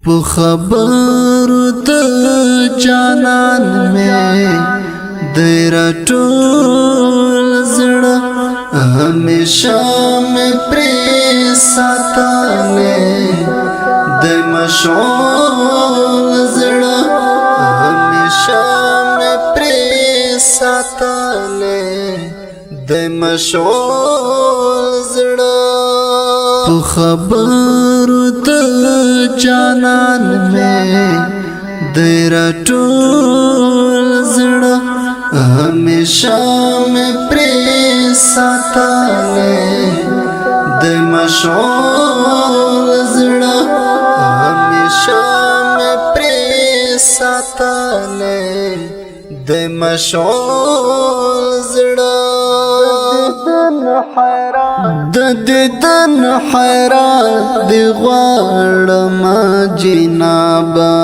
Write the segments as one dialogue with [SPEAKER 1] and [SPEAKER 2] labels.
[SPEAKER 1] په خبرو د جانان مې د راټول زړه همیشه مې پرې ساتلې د مشعول زړه همیشه مې پرې ساتلې د مشعول زړه په خبرو د جانان مې د راټول زړه همیشه مې پرې ساتلې د مشعول زړه همیشه مې پرې ساتلې د مشعول زړه د دیدن حیران دی غواړم جنابا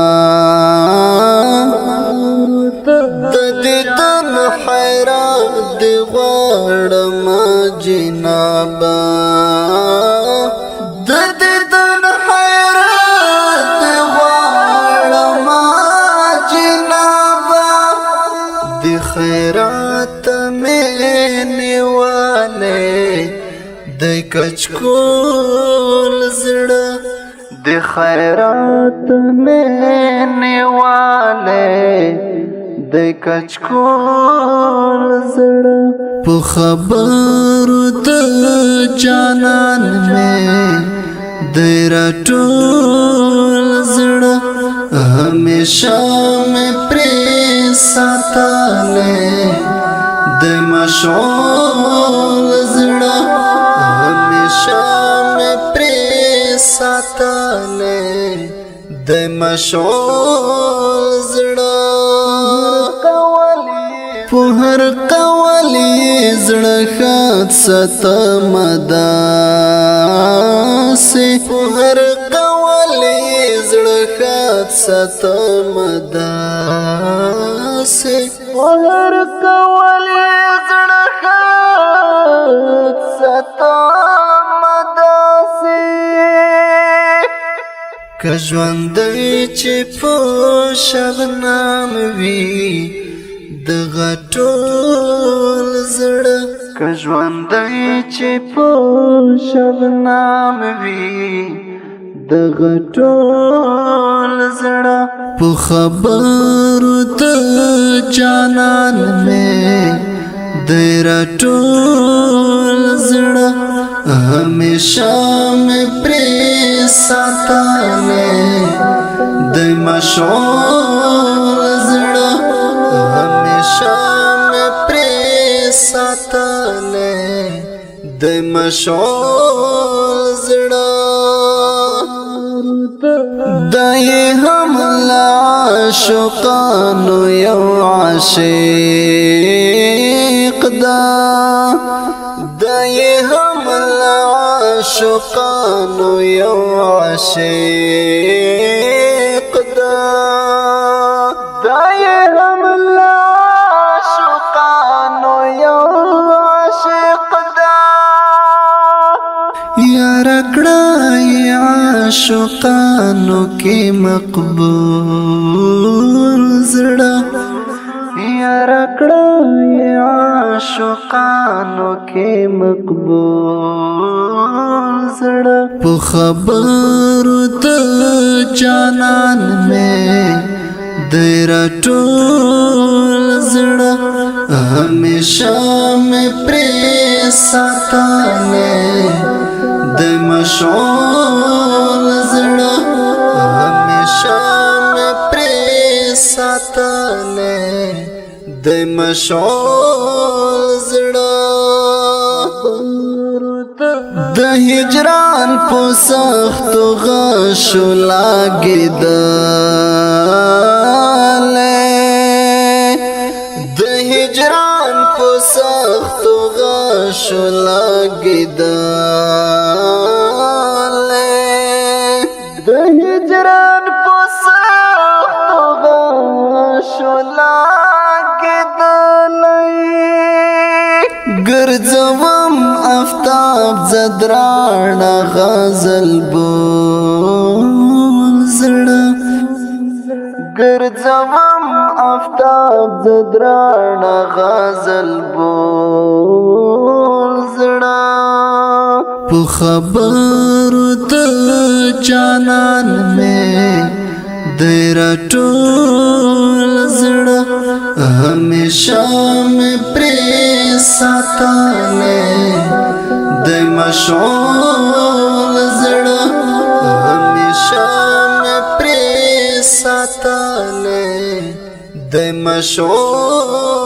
[SPEAKER 1] د دیدن حیران دی غواړم جنابا د دیدن حیران دی غواړم جنابا دی خیرات مې نیواله د کچکول زړه د خیرات مې نیواله د کچکول زړه په خبرو د جانان مې د راټول زړه همیشه مې پرې ساتلې د مشعول زړه همیشه مې پرې ساتلې د مشعول زړه په هر قولی زړه خط ستم داسې په هر قولی زړه خط ستم داسې په هر قولی زړه خط ستم داسې که ژوندی چې په شبنم وي د غټول زړه که ژوندی چې په شبنم وي د غټول زړه په خبرو د جانان مې د راټول زړه همیشه مې پرې ساتلې د مشعول زړه همیشه مې پرې ساتلې د مشعول زړه دای هم لا عاشقانو یو عاشق دا دای هم لا عاشقانو یو عاشق دا دای هم لا عاشقانو یو عاشق دا یار کړای عاشقانو کې مقبول زړه یار کړای عاشقانو کې مقبول زړه په خبرو د جانان مې د راټول زړه همیشه مې پرې ساتلې د مشعول زړه همیشه مې پرې ساتلې د مشعول زړه د هجران په سختو غشو لاګېدلې د هجران په سختو غشو لاګېدلې د هجران په سختو غشو ګرځوم آفتاب زدران غزل بول زړه ګرځوم آفتاب زدرانا غزل بول زړه په خبرو د جانان مې دیر ټول زړه همیشه مې پرې ساتلې د مشعول زړه همیشه مې پرې ساتلې د مشعول